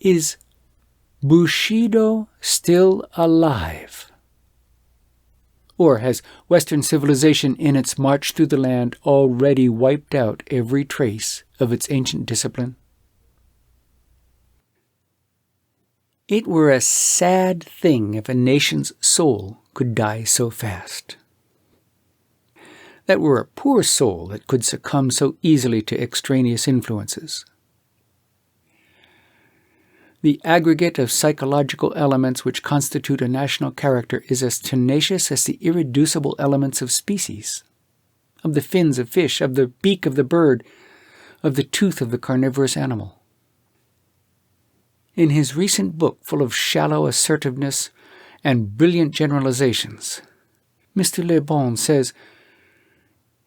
Is Bushido still alive? Or has Western civilization in its march through the land already wiped out every trace of its ancient discipline? It were a sad thing if a nation's soul could die so fast. That were a poor soul that could succumb so easily to extraneous influences. The aggregate of psychological elements which constitute a national character is as tenacious as the irreducible elements of species, of the fins of fish, of the beak of the bird, of the tooth of the carnivorous animal. In his recent book full of shallow assertiveness and brilliant generalizations, Mr. Le Bon says,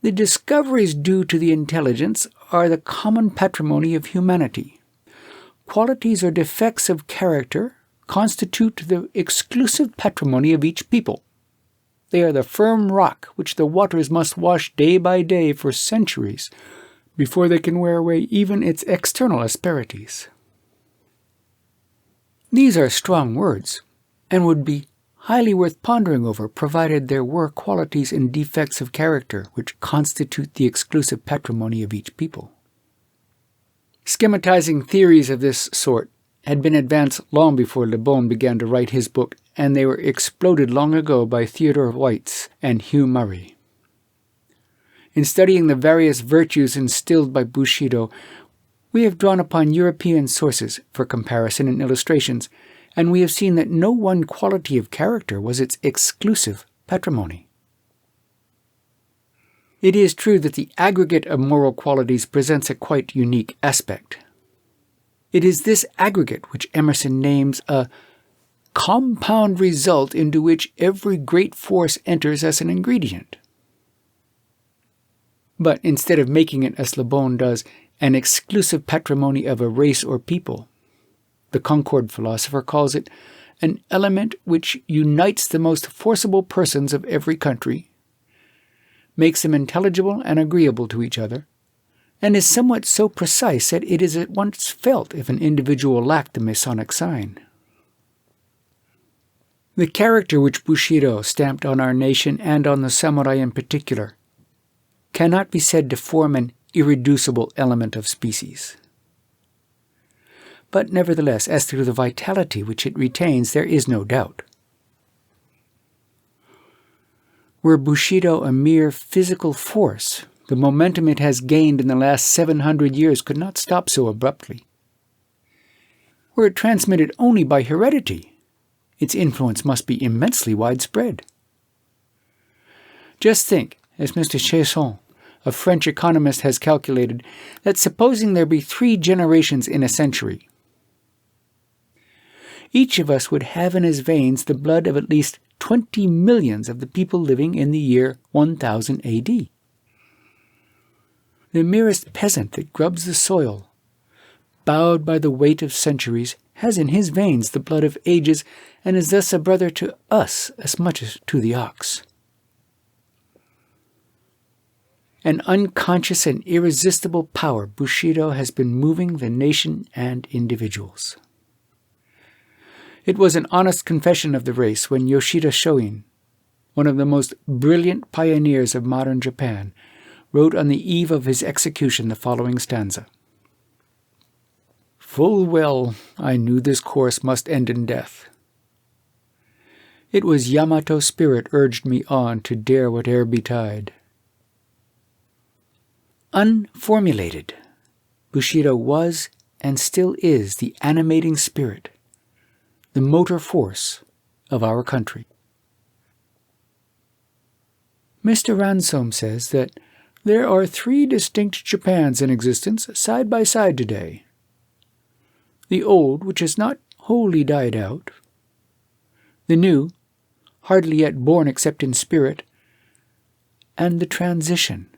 "The discoveries due to the intelligence are the common patrimony of humanity. Qualities or defects of character constitute the exclusive patrimony of each people. They are the firm rock which the waters must wash day by day for centuries before they can wear away even its external asperities." These are strong words, and would be highly worth pondering over, provided there were qualities and defects of character which constitute the exclusive patrimony of each people. Schematizing theories of this sort had been advanced long before Le Bon began to write his book, and they were exploded long ago by Theodore Waitz and Hugh Murray. In studying the various virtues instilled by Bushido, we have drawn upon European sources for comparison and illustrations, and we have seen that no one quality of character was its exclusive patrimony. It is true that the aggregate of moral qualities presents a quite unique aspect. It is this aggregate which Emerson names a compound result into which every great force enters as an ingredient. But instead of making it, as Le Bon does, an exclusive patrimony of a race or people, the Concord philosopher calls it an element which unites the most forcible persons of every country, makes them intelligible and agreeable to each other, and is somewhat so precise that it is at once felt if an individual lacked the Masonic sign. The character which Bushido stamped on our nation and on the samurai in particular cannot be said to form an irreducible element of species. But nevertheless, as to the vitality which it retains, there is no doubt. Were Bushido a mere physical force, the momentum it has gained in the last 700 years could not stop so abruptly. Were it transmitted only by heredity, its influence must be immensely widespread. Just think, as Mr. Chesson, a French economist, has calculated, that supposing there be 3 generations in a century, each of us would have in his veins the blood of at least 20 millions of the people living in the year 1000 AD. The merest peasant that grubs the soil, bowed by the weight of centuries, has in his veins the blood of ages, and is thus a brother to us as much as to the ox. An unconscious and irresistible power, Bushido has been moving the nation and individuals. It was an honest confession of the race when Yoshida Shoin, one of the most brilliant pioneers of modern Japan, wrote on the eve of his execution the following stanza. "Full well I knew this course must end in death. It was Yamato spirit urged me on to dare whate'er betide." Unformulated, Bushido was and still is the animating spirit, the motor force of our country. Mr. Ransome says that there are 3 distinct Japans in existence side by side today. The old, which has not wholly died out, the new, hardly yet born except in spirit, and the transition,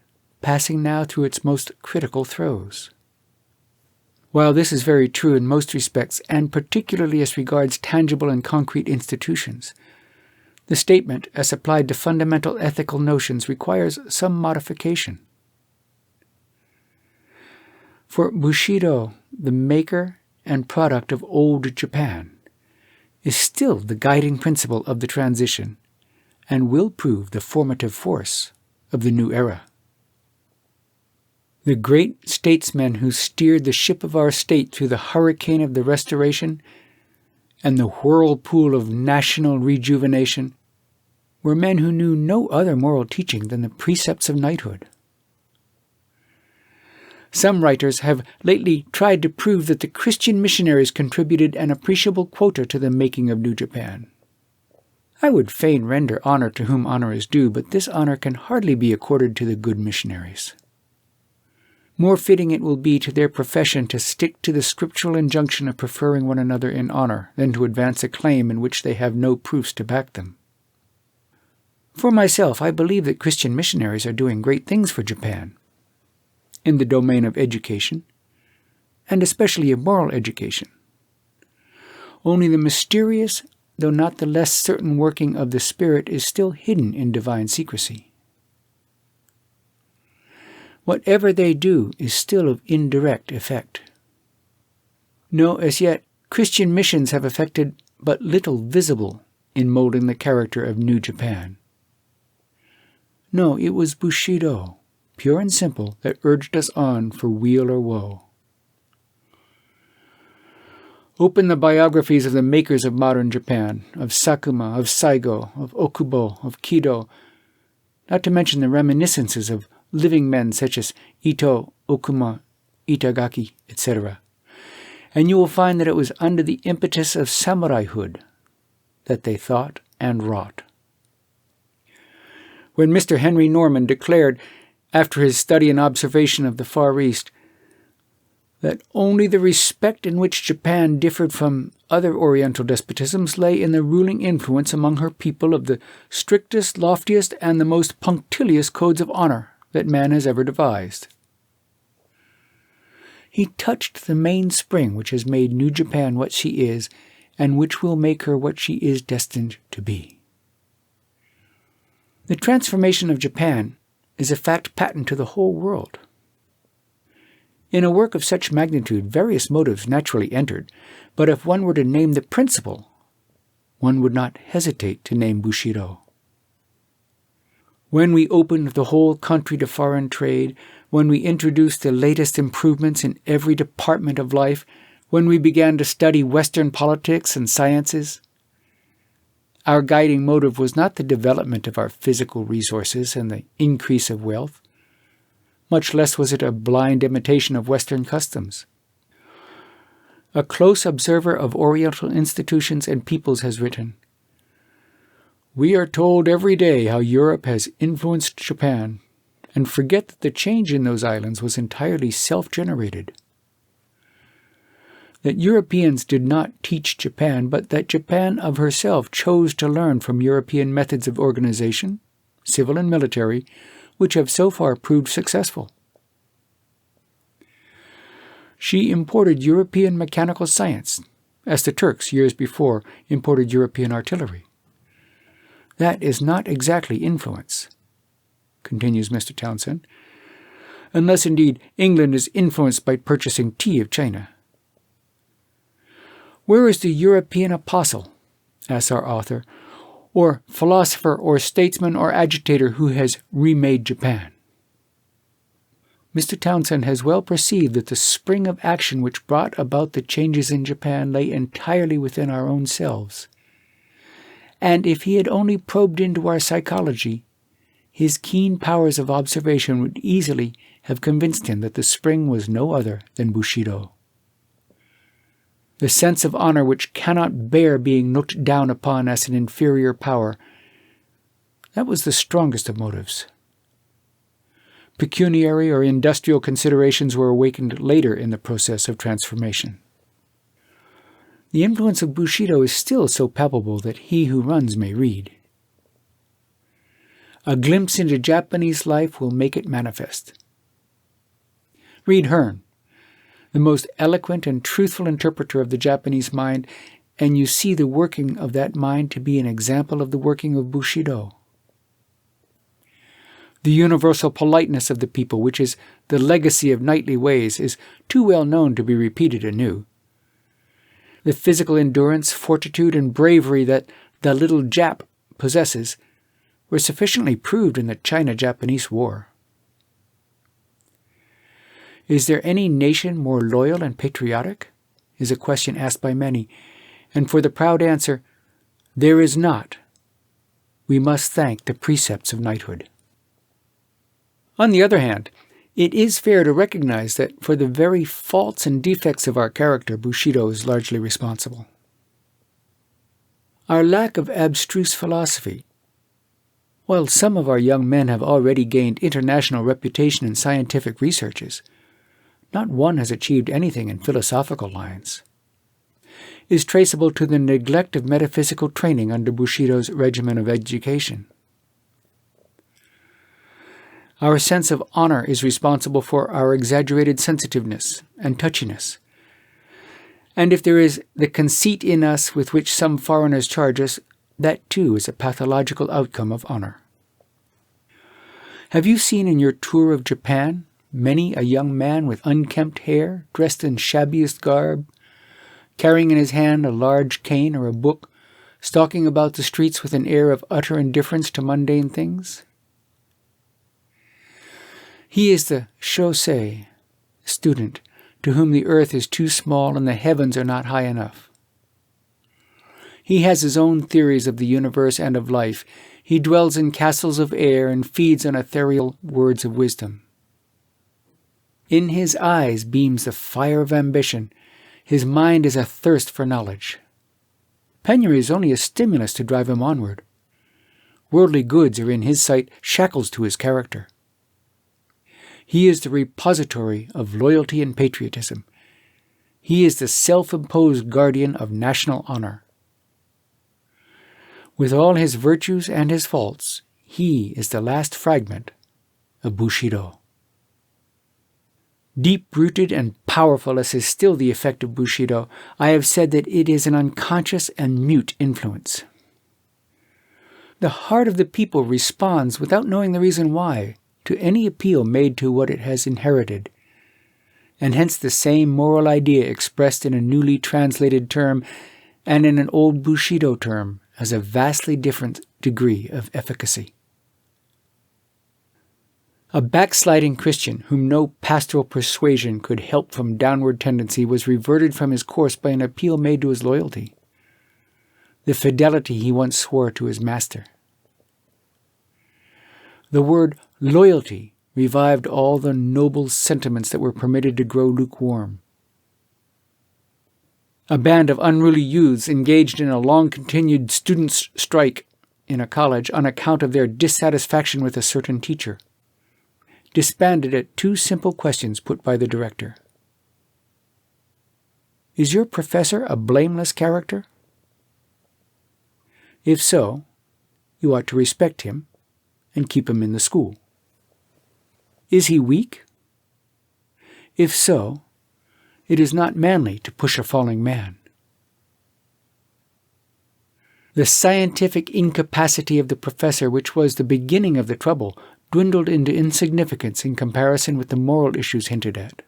passing now through its most critical throes. While this is very true in most respects, and particularly as regards tangible and concrete institutions, the statement, as applied to fundamental ethical notions, requires some modification. For Bushido, the maker and product of old Japan, is still the guiding principle of the transition and will prove the formative force of the new era. The great statesmen who steered the ship of our state through the hurricane of the Restoration and the whirlpool of national rejuvenation were men who knew no other moral teaching than the precepts of knighthood. Some writers have lately tried to prove that the Christian missionaries contributed an appreciable quota to the making of New Japan. I would fain render honor to whom honor is due, but this honor can hardly be accorded to the good missionaries. More fitting it will be to their profession to stick to the scriptural injunction of preferring one another in honor than to advance a claim in which they have no proofs to back them. For myself, I believe that Christian missionaries are doing great things for Japan, in the domain of education, and especially of moral education. Only the mysterious, though not the less certain working of the Spirit is still hidden in divine secrecy. Whatever they do is still of indirect effect. No, as yet, Christian missions have effected but little visible in molding the character of New Japan. No, it was Bushido, pure and simple, that urged us on for weal or woe. Open the biographies of the makers of modern Japan, of Sakuma, of Saigo, of Okubo, of Kido, not to mention the reminiscences of living men such as Ito, Okuma, Itagaki, etc. And you will find that it was under the impetus of samuraihood that they thought and wrought. When Mr. Henry Norman declared, after his study and observation of the Far East, that only the respect in which Japan differed from other Oriental despotisms lay in the ruling influence among her people of the strictest, loftiest, and the most punctilious codes of honor that man has ever devised. He touched the mainspring which has made New Japan what she is, and which will make her what she is destined to be. The transformation of Japan is a fact patent to the whole world. In a work of such magnitude, various motives naturally entered, but if one were to name the principal, one would not hesitate to name Bushido. When we opened the whole country to foreign trade, when we introduced the latest improvements in every department of life, when we began to study Western politics and sciences, our guiding motive was not the development of our physical resources and the increase of wealth. Much less was it a blind imitation of Western customs. A close observer of Oriental institutions and peoples has written, "We are told every day how Europe has influenced Japan, and forget that the change in those islands was entirely self-generated. That Europeans did not teach Japan, but that Japan of herself chose to learn from European methods of organization, civil and military, which have so far proved successful. She imported European mechanical science, as the Turks years before imported European artillery. That is not exactly influence," continues Mr. Townsend, "unless indeed England is influenced by purchasing tea of China." Where is the European apostle, asks our author, or philosopher or statesman or agitator who has remade Japan? Mr. Townsend has well perceived that the spring of action which brought about the changes in Japan lay entirely within our own selves. And if he had only probed into our psychology, his keen powers of observation would easily have convinced him that the spring was no other than Bushido. The sense of honor which cannot bear being looked down upon as an inferior power, that was the strongest of motives. Pecuniary or industrial considerations were awakened later in the process of transformation. The influence of Bushido is still so palpable that he who runs may read. A glimpse into Japanese life will make it manifest. Read Hearn, the most eloquent and truthful interpreter of the Japanese mind, and you see the working of that mind to be an example of the working of Bushido. The universal politeness of the people, which is the legacy of knightly ways, is too well known to be repeated anew. The physical endurance, fortitude, and bravery that the little Jap possesses were sufficiently proved in the China-Japanese War. Is there any nation more loyal and patriotic? Is a question asked by many, and for the proud answer, there is not. We must thank the precepts of knighthood. On the other hand, it is fair to recognize that for the very faults and defects of our character, Bushido is largely responsible. Our lack of abstruse philosophy. While some of our young men have already gained international reputation in scientific researches, not one has achieved anything in philosophical lines, is traceable to the neglect of metaphysical training under Bushido's regimen of education. Our sense of honor is responsible for our exaggerated sensitiveness and touchiness. And if there is the conceit in us with which some foreigners charge us, that too is a pathological outcome of honor. Have you seen in your tour of Japan many a young man with unkempt hair, dressed in shabbiest garb, carrying in his hand a large cane or a book, stalking about the streets with an air of utter indifference to mundane things? He is the shosei, student, to whom the earth is too small and the heavens are not high enough. He has his own theories of the universe and of life. He dwells in castles of air and feeds on ethereal words of wisdom. In his eyes beams the fire of ambition. His mind is athirst for knowledge. Penury is only a stimulus to drive him onward. Worldly goods are in his sight shackles to his character. He is the repository of loyalty and patriotism. He is the self-imposed guardian of national honor. With all his virtues and his faults, he is the last fragment of Bushido. Deep-rooted and powerful as is still the effect of Bushido, I have said that it is an unconscious and mute influence. The heart of the people responds without knowing the reason why to any appeal made to what it has inherited, and hence the same moral idea expressed in a newly translated term and in an old Bushido term has a vastly different degree of efficacy. A backsliding Christian whom no pastoral persuasion could help from downward tendency was reverted from his course by an appeal made to his loyalty, the fidelity he once swore to his master. The word loyalty revived all the noble sentiments that were permitted to grow lukewarm. A band of unruly youths engaged in a long-continued students' strike in a college on account of their dissatisfaction with a certain teacher disbanded at two simple questions put by the director. Is your professor a blameless character? If so, you ought to respect him and keep him in the school. Is he weak? If so, it is not manly to push a falling man. The scientific incapacity of the professor, which was the beginning of the trouble, dwindled into insignificance in comparison with the moral issues hinted at.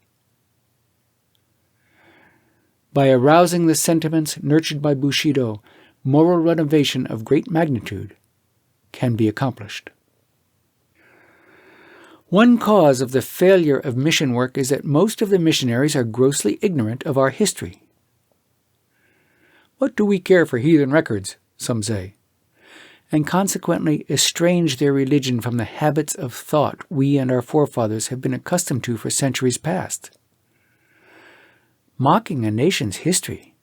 By arousing the sentiments nurtured by Bushido, moral renovation of great magnitude can be accomplished. One cause of the failure of mission work is that most of the missionaries are grossly ignorant of our history. What do we care for heathen records, some say, and consequently estrange their religion from the habits of thought we and our forefathers have been accustomed to for centuries past. Mocking a nation's history,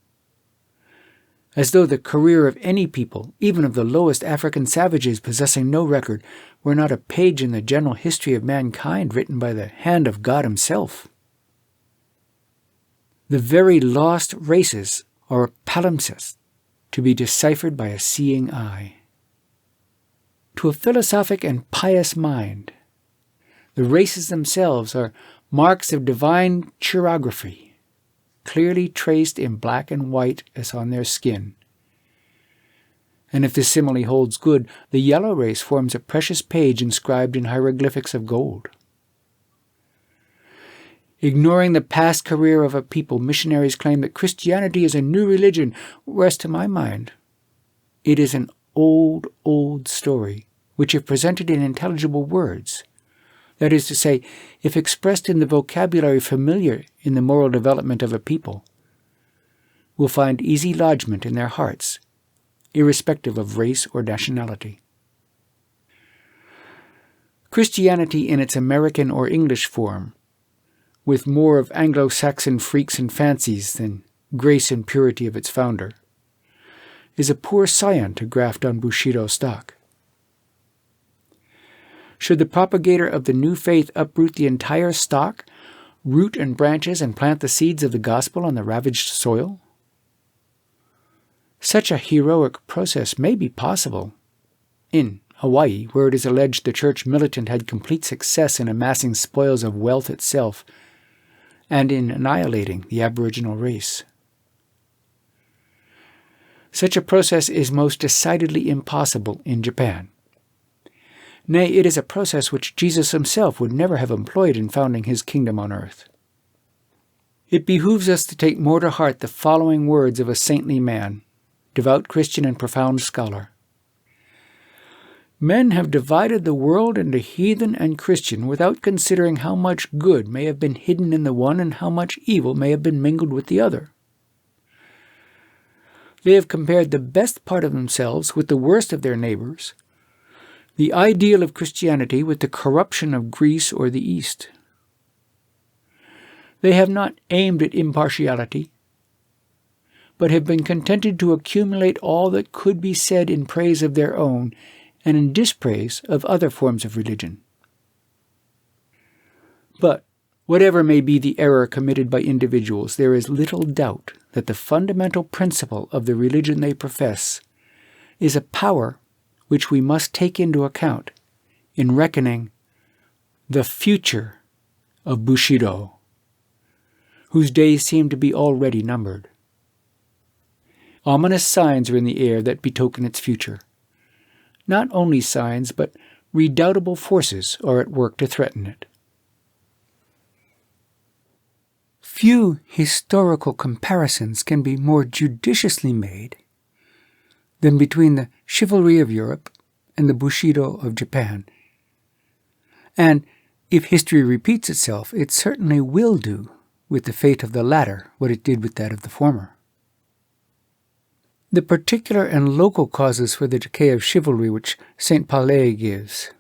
as though the career of any people, even of the lowest African savages possessing no record, were not a page in the general history of mankind written by the hand of God himself. The very lost races are palimpsests to be deciphered by a seeing eye. To a philosophic and pious mind, the races themselves are marks of divine chirography, clearly traced in black and white as on their skin. And if the simile holds good, the yellow race forms a precious page inscribed in hieroglyphics of gold. Ignoring the past career of a people, missionaries claim that Christianity is a new religion, whereas to my mind, it is an old, old story, which if presented in intelligible words, that is to say, if expressed in the vocabulary familiar in the moral development of a people, will find easy lodgment in their hearts, irrespective of race or nationality. Christianity in its American or English form, with more of Anglo-Saxon freaks and fancies than grace and purity of its founder, is a poor scion to graft on Bushido stock. Should the propagator of the new faith uproot the entire stock, root and branches, and plant the seeds of the gospel on the ravaged soil? Such a heroic process may be possible in Hawaii, where it is alleged the church militant had complete success in amassing spoils of wealth itself and in annihilating the Aboriginal race. Such a process is most decidedly impossible in Japan. Nay, it is a process which Jesus himself would never have employed in founding his kingdom on earth. It behooves us to take more to heart the following words of a saintly man, devout Christian and profound scholar. Men have divided the world into heathen and Christian without considering how much good may have been hidden in the one and how much evil may have been mingled with the other. They have compared the best part of themselves with the worst of their neighbors, the ideal of Christianity with the corruption of Greece or the East. They have not aimed at impartiality, but have been contented to accumulate all that could be said in praise of their own and in dispraise of other forms of religion. But whatever may be the error committed by individuals, there is little doubt that the fundamental principle of the religion they profess is a power which we must take into account in reckoning the future of Bushido, whose days seem to be already numbered. Ominous signs are in the air that betoken its future. Not only signs, but redoubtable forces are at work to threaten it. Few historical comparisons can be more judiciously made than between the chivalry of Europe and the Bushido of Japan. And if history repeats itself, it certainly will do with the fate of the latter what it did with that of the former. The particular and local causes for the decay of chivalry which St. Palais gives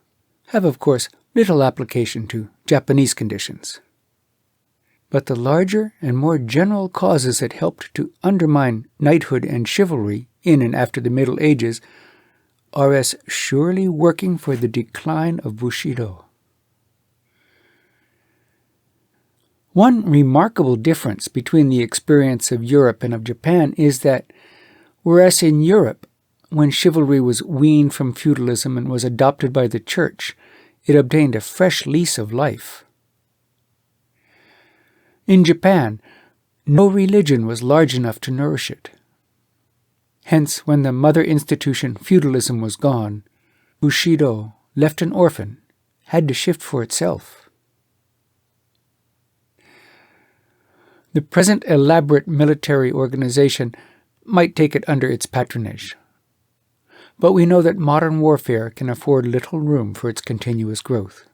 have, of course, little application to Japanese conditions. But the larger and more general causes that helped to undermine knighthood and chivalry in and after the Middle Ages are as surely working for the decline of Bushido. One remarkable difference between the experience of Europe and of Japan is that, whereas in Europe, when chivalry was weaned from feudalism and was adopted by the Church, it obtained a fresh lease of life. In Japan, no religion was large enough to nourish it. Hence, when the mother institution, feudalism, was gone, Bushido, left an orphan, had to shift for itself. The present elaborate military organization might take it under its patronage, but we know that modern warfare can afford little room for its continuous growth.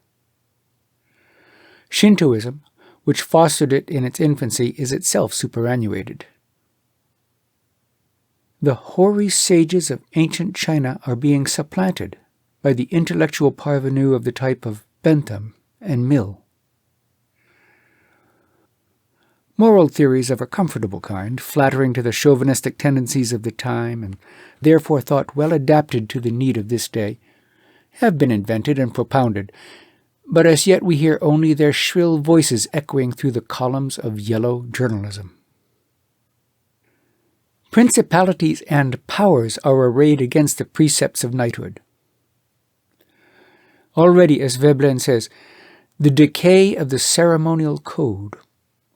Shintoism, which fostered it in its infancy, is itself superannuated. The hoary sages of ancient China are being supplanted by the intellectual parvenu of the type of Bentham and Mill. Moral theories of a comfortable kind, flattering to the chauvinistic tendencies of the time and therefore thought well adapted to the need of this day, have been invented and propounded, but as yet we hear only their shrill voices echoing through the columns of yellow journalism. Principalities and powers are arrayed against the precepts of knighthood. Already, as Veblen says, the decay of the ceremonial code,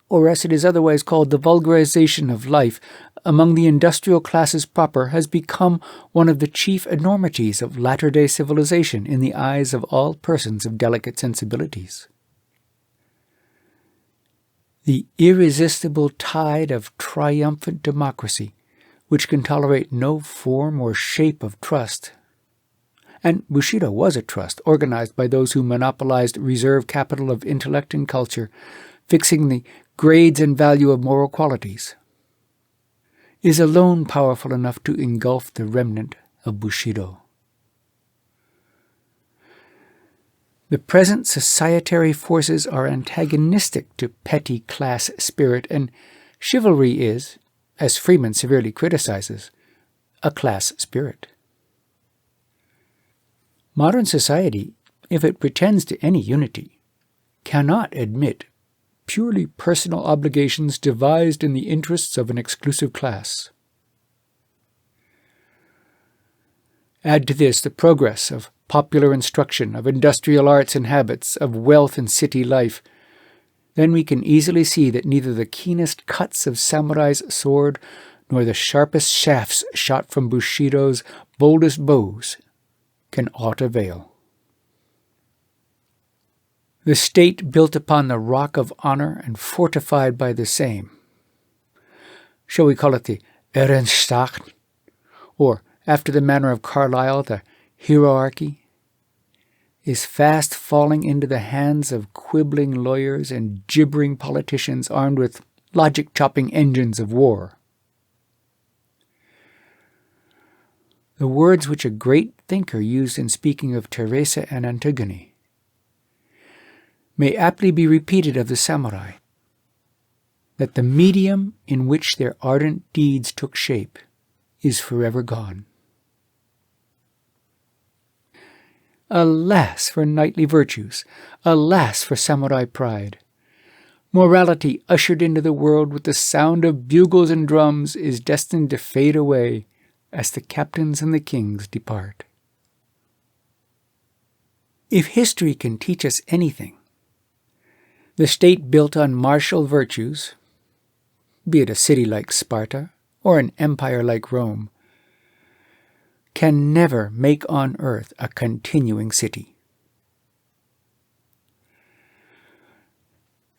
or as it is otherwise called, the vulgarization of life, among the industrial classes proper has become one of the chief enormities of latter-day civilization in the eyes of all persons of delicate sensibilities. The irresistible tide of triumphant democracy, which can tolerate no form or shape of trust. And Bushido was a trust, organized by those who monopolized reserve capital of intellect and culture, fixing the grades and value of moral qualities, is alone powerful enough to engulf the remnant of Bushido. The present societary forces are antagonistic to petty class spirit, and chivalry is, as Freeman severely criticizes, a class spirit. Modern society, if it pretends to any unity, cannot admit purely personal obligations devised in the interests of an exclusive class. Add to this the progress of popular instruction, of industrial arts and habits, of wealth and city life, then we can easily see that neither the keenest cuts of samurai's sword nor the sharpest shafts shot from Bushido's boldest bows can aught avail. The state built upon the rock of honor and fortified by the same, shall we call it the Ehrenstaat, or, after the manner of Carlyle, the hierarchy, is fast falling into the hands of quibbling lawyers and gibbering politicians armed with logic-chopping engines of war. The words which a great thinker used in speaking of Teresa and Antigone may aptly be repeated of the samurai, that the medium in which their ardent deeds took shape is forever gone. Alas for knightly virtues! Alas for samurai pride! Morality, ushered into the world with the sound of bugles and drums, is destined to fade away as the captains and the kings depart. If history can teach us anything, the state built on martial virtues, be it a city like Sparta or an empire like Rome, can never make on earth a continuing city.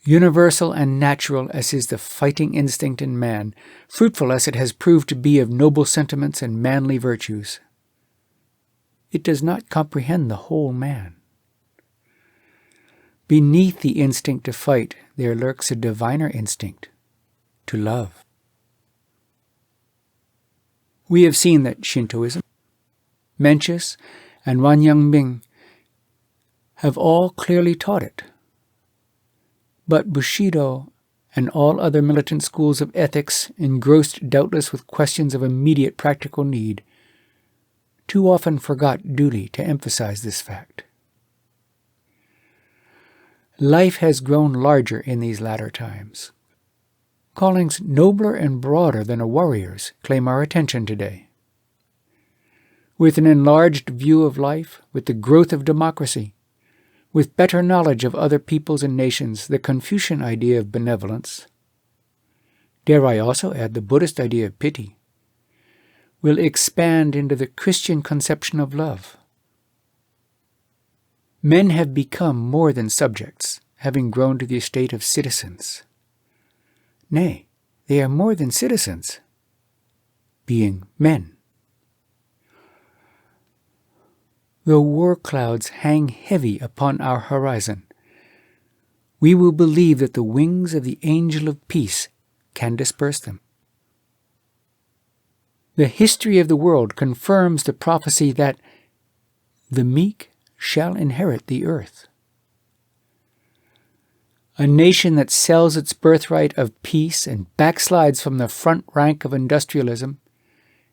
Universal and natural as is the fighting instinct in man, fruitful as it has proved to be of noble sentiments and manly virtues, it does not comprehend the whole man. Beneath the instinct to fight, there lurks a diviner instinct, to love. We have seen that Shintoism, Mencius, and Wanyangbing have all clearly taught it. But Bushido and all other militant schools of ethics, engrossed doubtless with questions of immediate practical need, too often forgot duly to emphasize this fact. Life has grown larger in these latter times. Callings nobler and broader than a warrior's claim our attention today. With an enlarged view of life, with the growth of democracy, with better knowledge of other peoples and nations, the Confucian idea of benevolence, dare I also add the Buddhist idea of pity, will expand into the Christian conception of love. Men have become more than subjects, having grown to the estate of citizens. Nay, they are more than citizens, being men. Though war clouds hang heavy upon our horizon, we will believe that the wings of the angel of peace can disperse them. The history of the world confirms the prophecy that the meek shall inherit the earth. A nation that sells its birthright of peace and backslides from the front rank of industrialism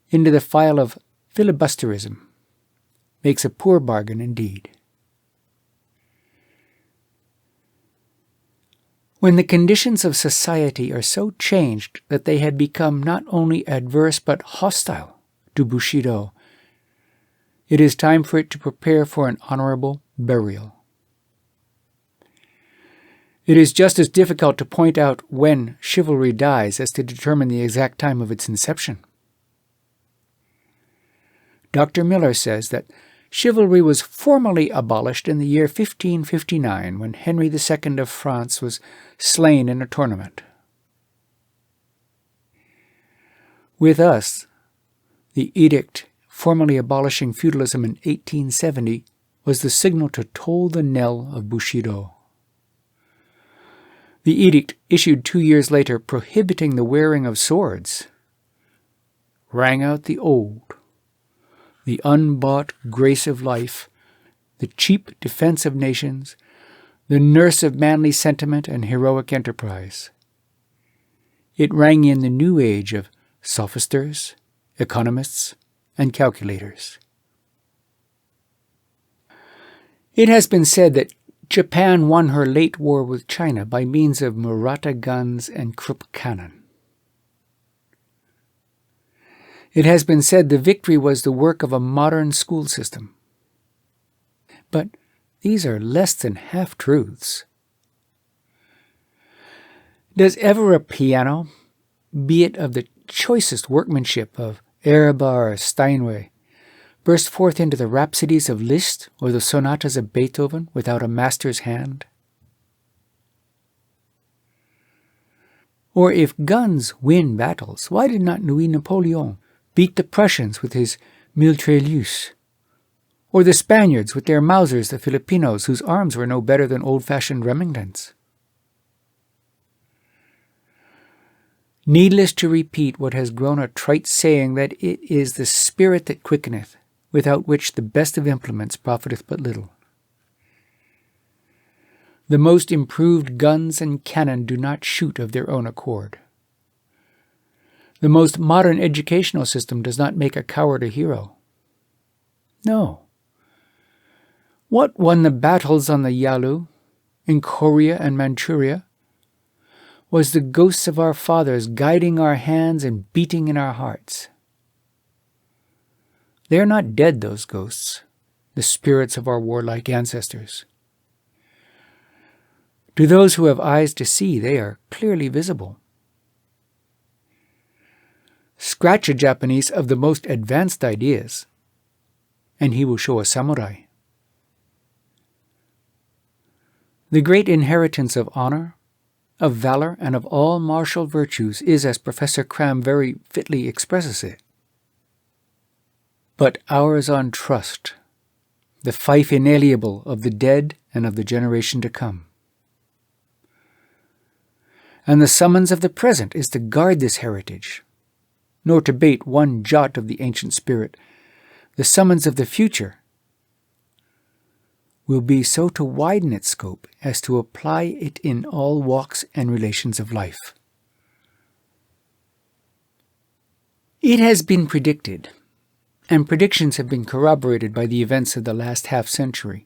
into the file of filibusterism makes a poor bargain indeed. When the conditions of society are so changed that they had become not only adverse but hostile to Bushido, it is time for it to prepare for an honorable burial. It is just as difficult to point out when chivalry dies as to determine the exact time of its inception. Dr. Miller says that chivalry was formally abolished in the year 1559 when Henry II of France was slain in a tournament. With us, the edict formally abolishing feudalism in 1870 was the signal to toll the knell of Bushido. The edict, issued 2 years later prohibiting the wearing of swords, rang out the old, the unbought grace of life, the cheap defense of nations, the nurse of manly sentiment and heroic enterprise. It rang in the new age of sophisters, economists, and calculators. It has been said that Japan won her late war with China by means of Murata guns and Krupp cannon. It has been said the victory was the work of a modern school system. But these are less than half-truths. Does ever a piano, be it of the choicest workmanship of Erba or Steinway, burst forth into the rhapsodies of Liszt or the sonatas of Beethoven without a master's hand? Or if guns win battles, why did not Louis Napoleon beat the Prussians with his mitrailleuse, or the Spaniards with their Mausers the Filipinos, whose arms were no better than old-fashioned Remingtons? Needless to repeat what has grown a trite saying, that it is the spirit that quickeneth, without which the best of implements profiteth but little. The most improved guns and cannon do not shoot of their own accord. The most modern educational system does not make a coward a hero. No. What won the battles on the Yalu, in Korea and Manchuria, was the ghosts of our fathers guiding our hands and beating in our hearts. They are not dead, those ghosts, the spirits of our warlike ancestors. To those who have eyes to see, they are clearly visible. Scratch a Japanese of the most advanced ideas, and he will show a samurai. The great inheritance of honor, of valor, and of all martial virtues is, as Professor Cram very fitly expresses it, but ours on trust, the fief inalienable of the dead and of the generation to come. And the summons of the present is to guard this heritage, nor to bate one jot of the ancient spirit. The summons of the future will be so to widen its scope as to apply it in all walks and relations of life. It has been predicted, and predictions have been corroborated by the events of the last half-century,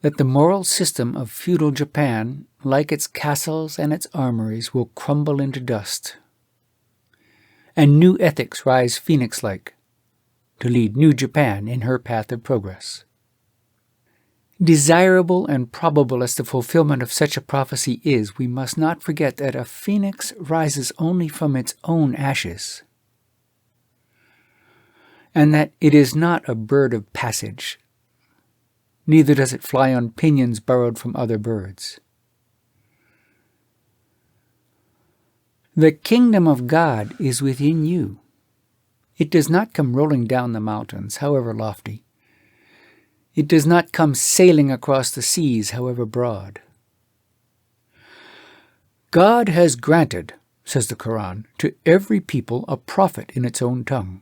that the moral system of feudal Japan, like its castles and its armories, will crumble into dust, and new ethics rise phoenix-like to lead New Japan in her path of progress. Desirable and probable as the fulfillment of such a prophecy is, we must not forget that a phoenix rises only from its own ashes, and that it is not a bird of passage, neither does it fly on pinions borrowed from other birds. The kingdom of God is within you. It does not come rolling down the mountains, however lofty. It does not come sailing across the seas, however broad. God has granted, says the Quran, to every people a prophet in its own tongue.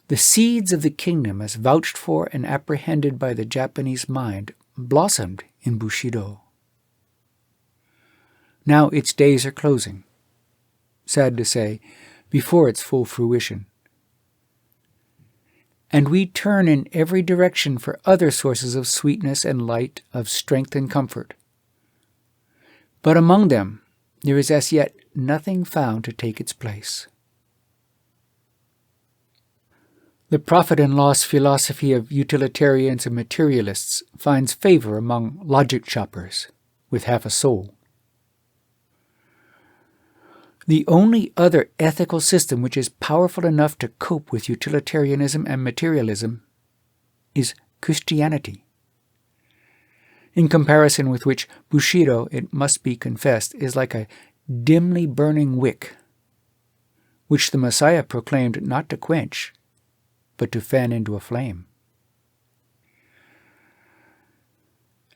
The seeds of the kingdom, as vouched for and apprehended by the Japanese mind, blossomed in Bushido. Now its days are closing, sad to say, before its full fruition. And we turn in every direction for other sources of sweetness and light, of strength and comfort. But among them there is as yet nothing found to take its place. The profit-and-loss philosophy of utilitarians and materialists finds favor among logic choppers with half a soul. The only other ethical system which is powerful enough to cope with utilitarianism and materialism is Christianity, in comparison with which Bushido, it must be confessed, is like a dimly burning wick, which the Messiah proclaimed not to quench, but to fan into a flame.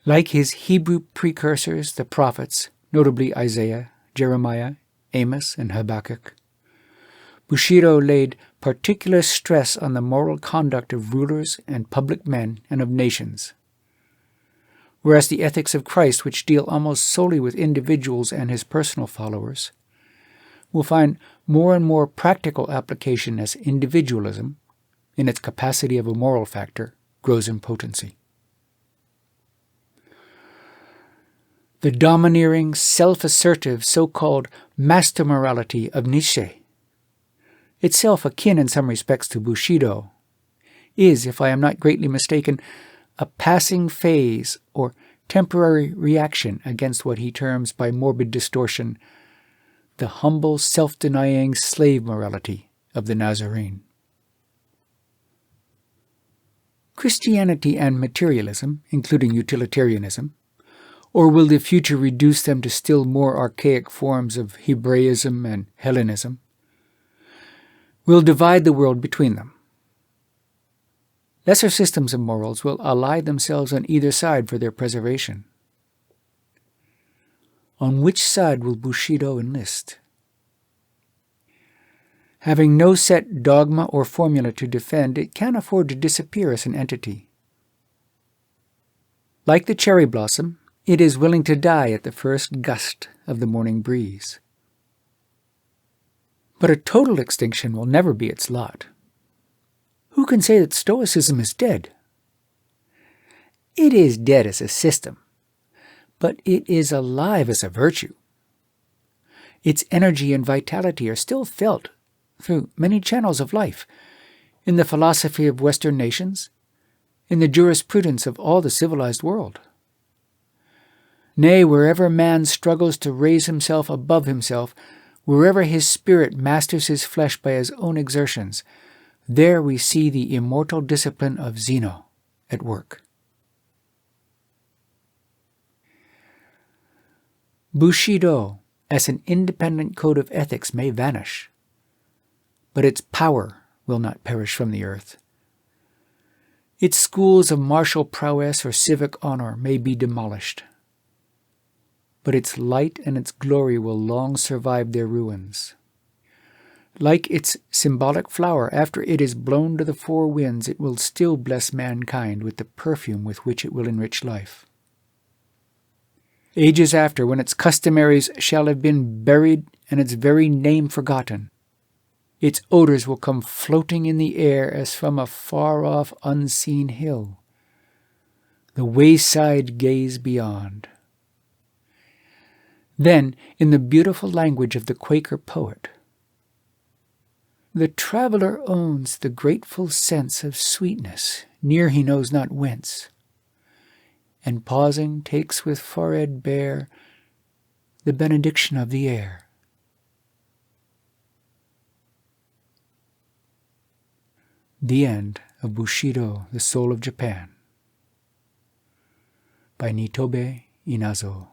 Like his Hebrew precursors, the prophets, notably Isaiah, Jeremiah, Amos, and Habakkuk, Bushido laid particular stress on the moral conduct of rulers and public men and of nations, whereas the ethics of Christ, which deal almost solely with individuals and his personal followers, will find more and more practical application as individualism, in its capacity of a moral factor, grows in potency. The domineering, self-assertive, so-called master morality of Nietzsche, itself akin in some respects to Bushido, is, if I am not greatly mistaken, a passing phase or temporary reaction against what he terms by morbid distortion the humble, self-denying slave morality of the Nazarene. Christianity and materialism, including utilitarianism, or will the future reduce them to still more archaic forms of Hebraism and Hellenism, will divide the world between them. Lesser systems of morals will ally themselves on either side for their preservation. On which side will Bushido enlist? Having no set dogma or formula to defend, it can't afford to disappear as an entity. Like the cherry blossom, it is willing to die at the first gust of the morning breeze. But a total extinction will never be its lot. Who can say that Stoicism is dead? It is dead as a system, but it is alive as a virtue. Its energy and vitality are still felt through many channels of life, in the philosophy of Western nations, in the jurisprudence of all the civilized world. Nay, wherever man struggles to raise himself above himself, wherever his spirit masters his flesh by his own exertions, there we see the immortal discipline of Zeno at work. Bushido, as an independent code of ethics, may vanish, but its power will not perish from the earth. Its schools of martial prowess or civic honor may be demolished, but its light and its glory will long survive their ruins. Like its symbolic flower, after it is blown to the four winds, it will still bless mankind with the perfume with which it will enrich life. Ages after, when its customaries shall have been buried and its very name forgotten, its odors will come floating in the air as from a far-off unseen hill, the wayside gaze beyond. Then, in the beautiful language of the Quaker poet, the traveler owns the grateful sense of sweetness, near he knows not whence, and pausing takes with forehead bare the benediction of the air. The End of Bushido, the Soul of Japan, by Nitobe Inazo.